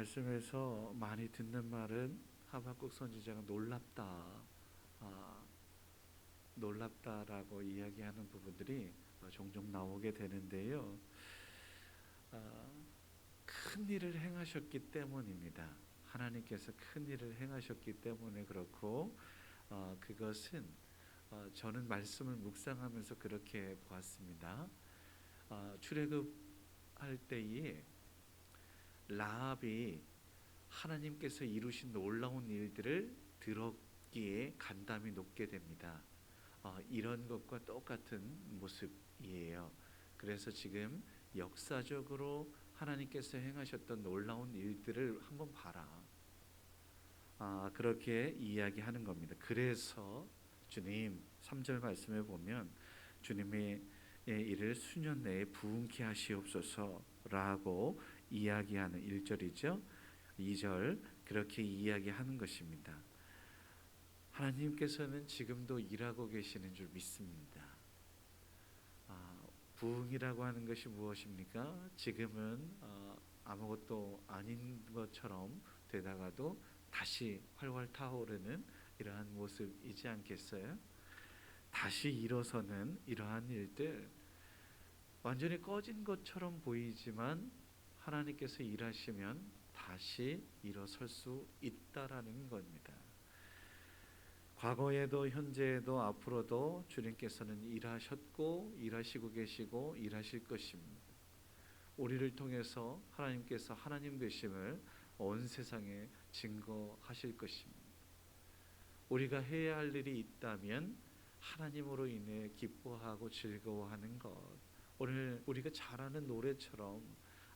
말씀에서 많이 듣는 말은 하박국 선지자가 놀랍다, 아, 놀랍다라고 이야기하는 부분들이 종종 나오게 되는데요. 아, 큰 일을 행하셨기 때문입니다. 하나님께서 큰 일을 행하셨기 때문에 그렇고, 그것은 저는 말씀을 묵상하면서 그렇게 보았습니다. 출애굽할 때에 라합이 하나님께서 이루신 놀라운 일들을 들었기에 간담이 높게 됩니다. 이런 것과 똑같은 모습이에요. 그래서 지금 역사적으로 하나님께서 행하셨던 놀라운 일들을 한번 봐라. 그렇게 이야기하는 겁니다. 그래서 주님 3절 말씀에 보면 주님의 이를 수년 내에 부흥케 하시옵소서라고 이야기하는 1절이죠. 2절 그렇게 이야기하는 것입니다. 하나님께서는 지금도 일하고 계시는 줄 믿습니다. 부흥이라고 하는 것이 무엇입니까? 지금은 아무것도 아닌 것처럼 되다가도 다시 활활 타오르는 이러한 모습이지 않겠어요? 다시 일어서는 이러한 일들, 완전히 꺼진 것처럼 보이지만 하나님께서 일하시면 다시 일어설 수 있다라는 겁니다. 과거에도 현재에도 앞으로도 주님께서는 일하셨고 일하시고 계시고 일하실 것입니다. 우리를 통해서 하나님께서 하나님 되심을 온 세상에 증거하실 것입니다. 우리가 해야 할 일이 있다면 하나님으로 인해 기뻐하고 즐거워하는 것, 오늘 우리가 잘 아는 노래처럼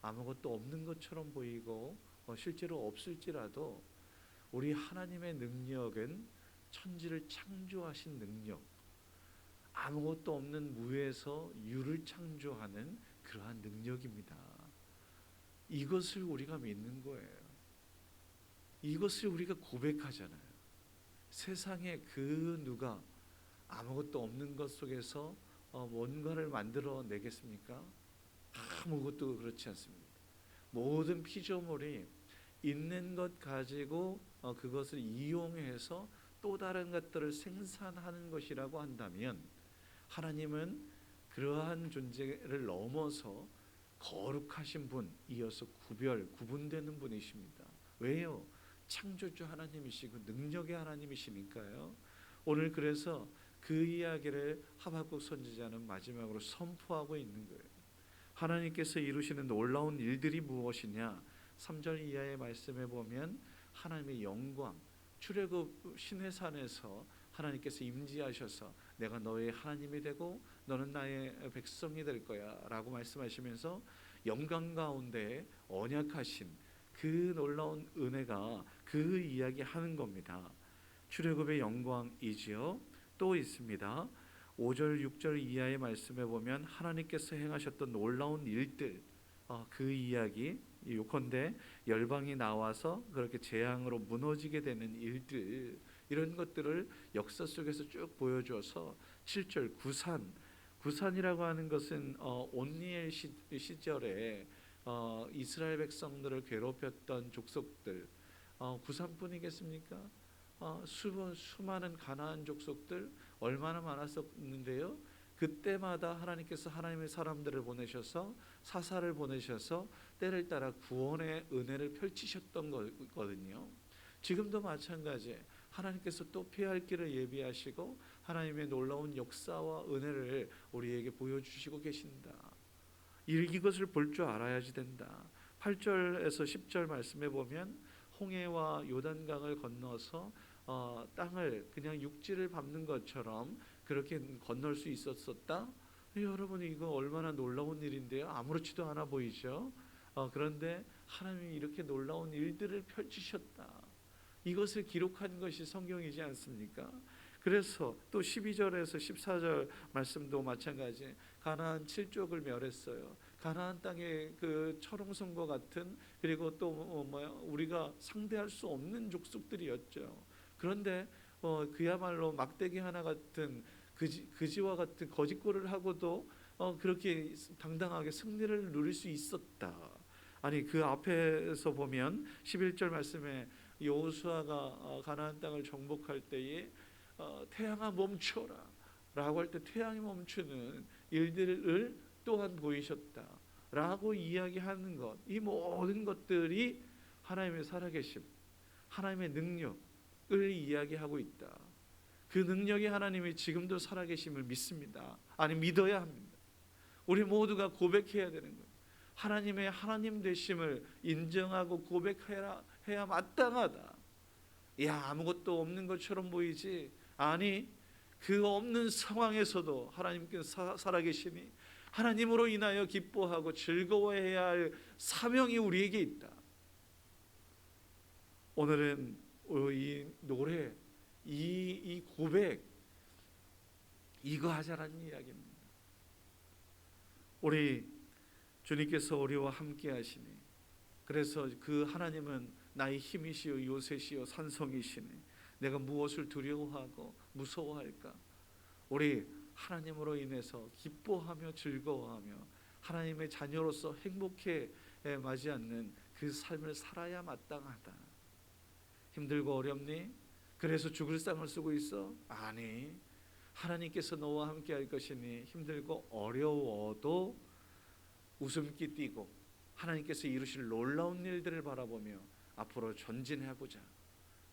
아무것도 없는 것처럼 보이고 실제로 없을지라도 우리 하나님의 능력은 천지를 창조하신 능력, 아무것도 없는 무에서 유를 창조하는 그러한 능력입니다. 이것을 우리가 믿는 거예요. 이것을 우리가 고백하잖아요. 세상에 그 누가 아무것도 없는 것 속에서 뭔가를 만들어 내겠습니까? 아무것도 그렇지 않습니다. 모든 피조물이 있는 것 가지고 그것을 이용해서 또 다른 것들을 생산하는 것이라고 한다면 하나님은 그러한 존재를 넘어서 거룩하신 분이어서 구분되는 분이십니다. 왜요? 창조주 하나님이시고 능력의 하나님이시니까요. 오늘 그래서 그 이야기를 하박국 선지자는 마지막으로 선포하고 있는 거예요. 하나님께서 이루시는 놀라운 일들이 무엇이냐? 3절 이하의 말씀에 보면 하나님의 영광, 출애굽 시내산에서 하나님께서 임재하셔서 내가 너의 하나님이 되고 너는 나의 백성이 될 거야 라고 말씀하시면서 영광 가운데 언약하신 그 놀라운 은혜가 그 이야기하는 겁니다. 출애굽의 영광이지요. 또 있습니다. 5절 6절 이하의 말씀에 보면 하나님께서 행하셨던 놀라운 일들, 그 이야기, 요컨대 열방이 나와서 그렇게 재앙으로 무너지게 되는 일들, 이런 것들을 역사 속에서 쭉 보여줘서 7절 구산이라고 하는 것은 온니엘 시절에 이스라엘 백성들을 괴롭혔던 족속들, 구산뿐이겠습니까? 수많은 가나안 족속들 얼마나 많았었는데요. 그때마다 하나님께서 하나님의 사람들을 보내셔서 사사를 보내셔서 때를 따라 구원의 은혜를 펼치셨던 거거든요. 지금도 마찬가지. 하나님께서 또 피할 길을 예비하시고 하나님의 놀라운 역사와 은혜를 우리에게 보여주시고 계신다. 이것을 볼 줄 알아야지 된다. 8절에서 10절 말씀에 보면 홍해와 요단강을 건너서 땅을 그냥 육지를 밟는 것처럼 그렇게 건널 수 있었었다. 여러분 이거 얼마나 놀라운 일인데요. 아무렇지도 않아 보이죠. 그런데 하나님이 이렇게 놀라운 일들을 펼치셨다. 이것을 기록한 것이 성경이지 않습니까? 그래서 또 12절에서 14절 말씀도 마찬가지. 가나안 7족을 멸했어요. 가나안 땅의 그 철옹성과 같은, 그리고 또 우리가 상대할 수 없는 족속들이었죠. 그런데 그야말로 막대기 하나 같은 그지와 같은 거짓골을 하고도 그렇게 당당하게 승리를 누릴 수 있었다. 아니 그 앞에서 보면 11절 말씀에 여호수아가 가나안 땅을 정복할 때에 태양아 멈춰라 라고 할 때 태양이 멈추는 일들을 또한 보이셨다 라고 이야기하는 것, 이 모든 것들이 하나님의 살아계심, 하나님의 능력을 이야기하고 있다. 그 능력이 하나님이 지금도 살아계심을 믿습니다. 아니 믿어야 합니다. 우리 모두가 고백해야 되는 거예요. 하나님의 하나님 되심을 인정하고 고백해야 마땅하다. 야, 아무것도 없는 것처럼 보이지? 아니, 그 없는 상황에서도 하나님께서 살아계시니 하나님으로 인하여 기뻐하고 즐거워해야 할 사명이 우리에게 있다. 오늘은 이 노래, 이 고백, 이거 하자라는 이야기입니다. 우리 주님께서 우리와 함께 하시니, 그래서 그 하나님은 나의 힘이시요 요새시요 산성이시니 내가 무엇을 두려워하고 무서워할까? 우리 하나님으로 인해서 기뻐하며 즐거워하며 하나님의 자녀로서 행복해 마지 않는 그 삶을 살아야 마땅하다. 힘들고 어렵니? 그래서 죽을 상을 쓰고 있어? 아니, 하나님께서 너와 함께 할 것이니 힘들고 어려워도 웃음기 띠고 하나님께서 이루실 놀라운 일들을 바라보며 앞으로 전진해보자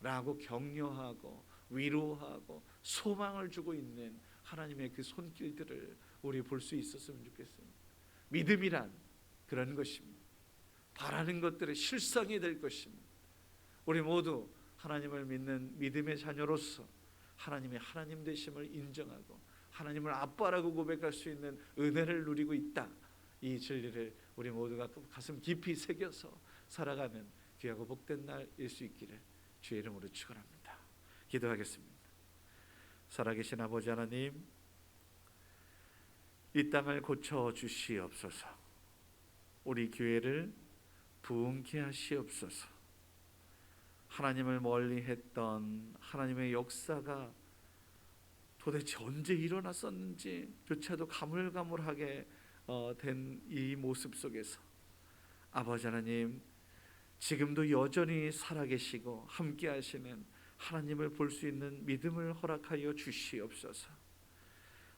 라고 격려하고 위로하고 소망을 주고 있는 하나님의 그 손길들을 우리 볼 수 있었으면 좋겠습니다. 믿음이란 그런 것입니다. 바라는 것들의 실상이 될 것입니다. 우리 모두 하나님을 믿는 믿음의 자녀로서 하나님의 하나님 되심을 인정하고 하나님을 아빠라고 고백할 수 있는 은혜를 누리고 있다. 이 진리를 우리 모두가 가슴 깊이 새겨서 살아가는 귀하고 복된 날일 수 있기를 주의 이름으로 축원합니다. 기도하겠습니다. 살아계신 아버지 하나님, 이 땅을 고쳐 주시옵소서. 우리 교회를 부흥케 하시옵소서. 하나님을 멀리했던 하나님의 역사가 도대체 언제 일어났었는지 조차도 가물가물하게 된 이 모습 속에서 아버지 하나님, 지금도 여전히 살아계시고 함께 하시는 하나님을 볼 수 있는 믿음을 허락하여 주시옵소서.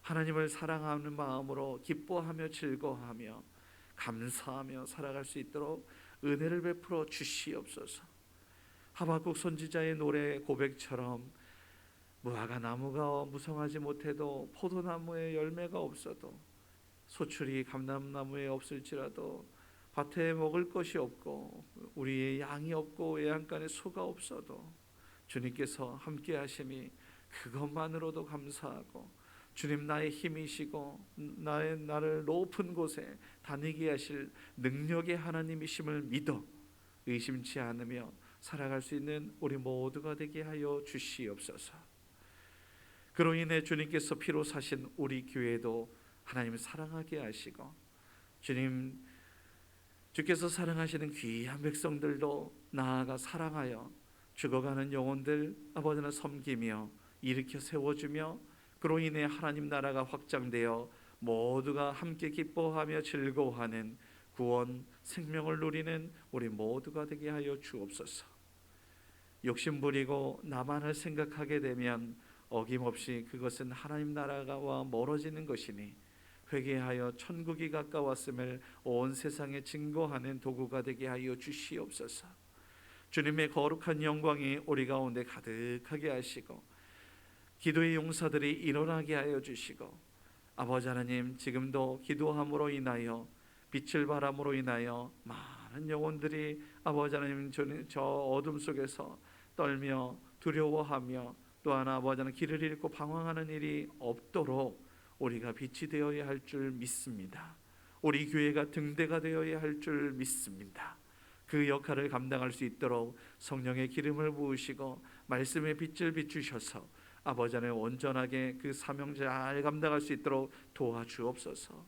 하나님을 사랑하는 마음으로 기뻐하며 즐거워하며 감사하며 살아갈 수 있도록 은혜를 베풀어 주시옵소서. 하박국 선지자의 노래 고백처럼 무화과 나무가 무성하지 못해도 포도나무에 열매가 없어도 소출이 감람나무에 없을지라도 밭에 먹을 것이 없고 우리의 양이 없고 외양간에 소가 없어도 주님께서 함께 하심이 그것만으로도 감사하고 주님 나의 힘이시고 나를 높은 곳에 다니게 하실 능력의 하나님이심을 믿어 의심치 않으며 살아갈 수 있는 우리 모두가 되게 하여 주시옵소서. 그로 인해 주님께서 피로 사신 우리 교회도 하나님을 사랑하게 하시고 주께서 사랑하시는 귀한 백성들도 나아가 사랑하여 죽어가는 영혼들 아버지는 섬기며 일으켜 세워주며 그로 인해 하나님 나라가 확장되어 모두가 함께 기뻐하며 즐거워하는 구원 생명을 누리는 우리 모두가 되게 하여 주옵소서. 욕심부리고 나만을 생각하게 되면 어김없이 그것은 하나님 나라와 멀어지는 것이니 회개하여 천국이 가까웠음을 온 세상에 증거하는 도구가 되게 하여 주시옵소서. 주님의 거룩한 영광이 우리 가운데 가득하게 하시고 기도의 용사들이 일어나게 하여 주시고 아버지 하나님, 지금도 기도함으로 인하여 빛을 바람으로 인하여 많은 영혼들이 아버지 하나님 저 어둠 속에서 떨며 두려워하며 또한 아버지 하나님 길을 잃고 방황하는 일이 없도록 우리가 빛이 되어야 할 줄 믿습니다. 우리 교회가 등대가 되어야 할 줄 믿습니다. 그 역할을 감당할 수 있도록 성령의 기름을 부으시고 말씀의 빛을 비추셔서 아버지 하나님 온전하게 그 사명 잘 감당할 수 있도록 도와주옵소서.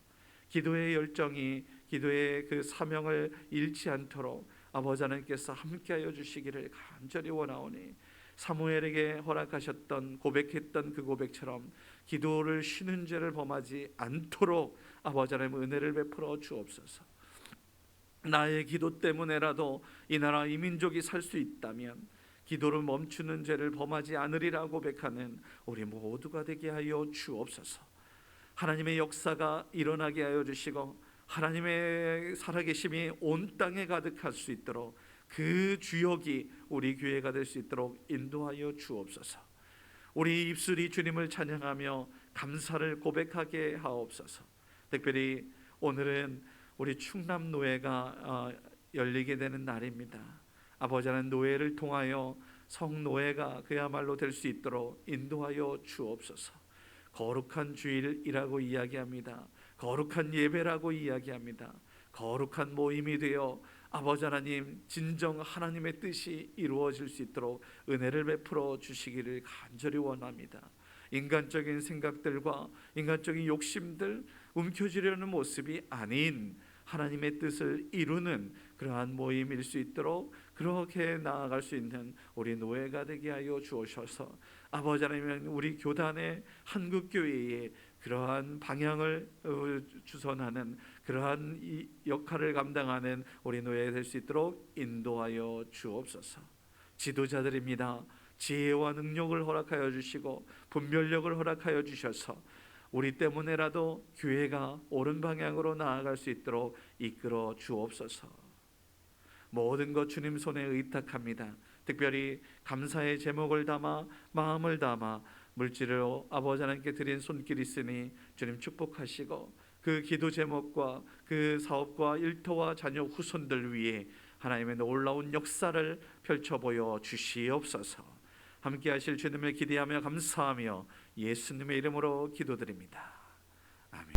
기도의 열정이 기도의 그 사명을 잃지 않도록 아버지 하나님께서 함께하여 주시기를 간절히 원하오니 사무엘에게 허락하셨던 고백했던 그 고백처럼 기도를 쉬는 죄를 범하지 않도록 아버지 하나님 은혜를 베풀어 주옵소서. 나의 기도 때문에라도 이 나라 이 민족이 살 수 있다면 기도를 멈추는 죄를 범하지 않으리라 고백하는 우리 모두가 되게 하여 주옵소서. 하나님의 역사가 일어나게 하여 주시고 하나님의 살아계심이 온 땅에 가득할 수 있도록 그 주역이 우리 교회가 될 수 있도록 인도하여 주옵소서. 우리 입술이 주님을 찬양하며 감사를 고백하게 하옵소서. 특별히 오늘은 우리 충남노회가 열리게 되는 날입니다. 아버지 하나님, 노회를 통하여 성노회가 그야말로 될 수 있도록 인도하여 주옵소서. 거룩한 주일이라고 이야기합니다. 거룩한 예배라고 이야기합니다. 거룩한 모임이 되어 아버지 하나님, 진정 하나님의 뜻이 이루어질 수 있도록 은혜를 베풀어 주시기를 간절히 원합니다. 인간적인 생각들과 인간적인 욕심들 움켜쥐려는 모습이 아닌 하나님의 뜻을 이루는 그러한 모임일 수 있도록 그렇게 나아갈 수 있는 우리 노예가 되게 하여 주셔서 아버지 하나님, 우리 교단의 한국교회에 그러한 방향을 주선하는 그러한 이 역할을 감당하는 우리 노예가 될 수 있도록 인도하여 주옵소서. 지도자들입니다. 지혜와 능력을 허락하여 주시고 분별력을 허락하여 주셔서 우리 때문에라도 교회가 옳은 방향으로 나아갈 수 있도록 이끌어 주옵소서. 모든 것 주님 손에 의탁합니다. 특별히 감사의 제목을 담아 마음을 담아 물질로 아버지 하나님께 드린 손길이 있으니 주님 축복하시고 그 기도 제목과 그 사업과 일터와 자녀 후손들 위해 하나님의 놀라운 역사를 펼쳐 보여 주시옵소서. 함께 하실 주님을 기대하며 감사하며 예수님의 이름으로 기도드립니다.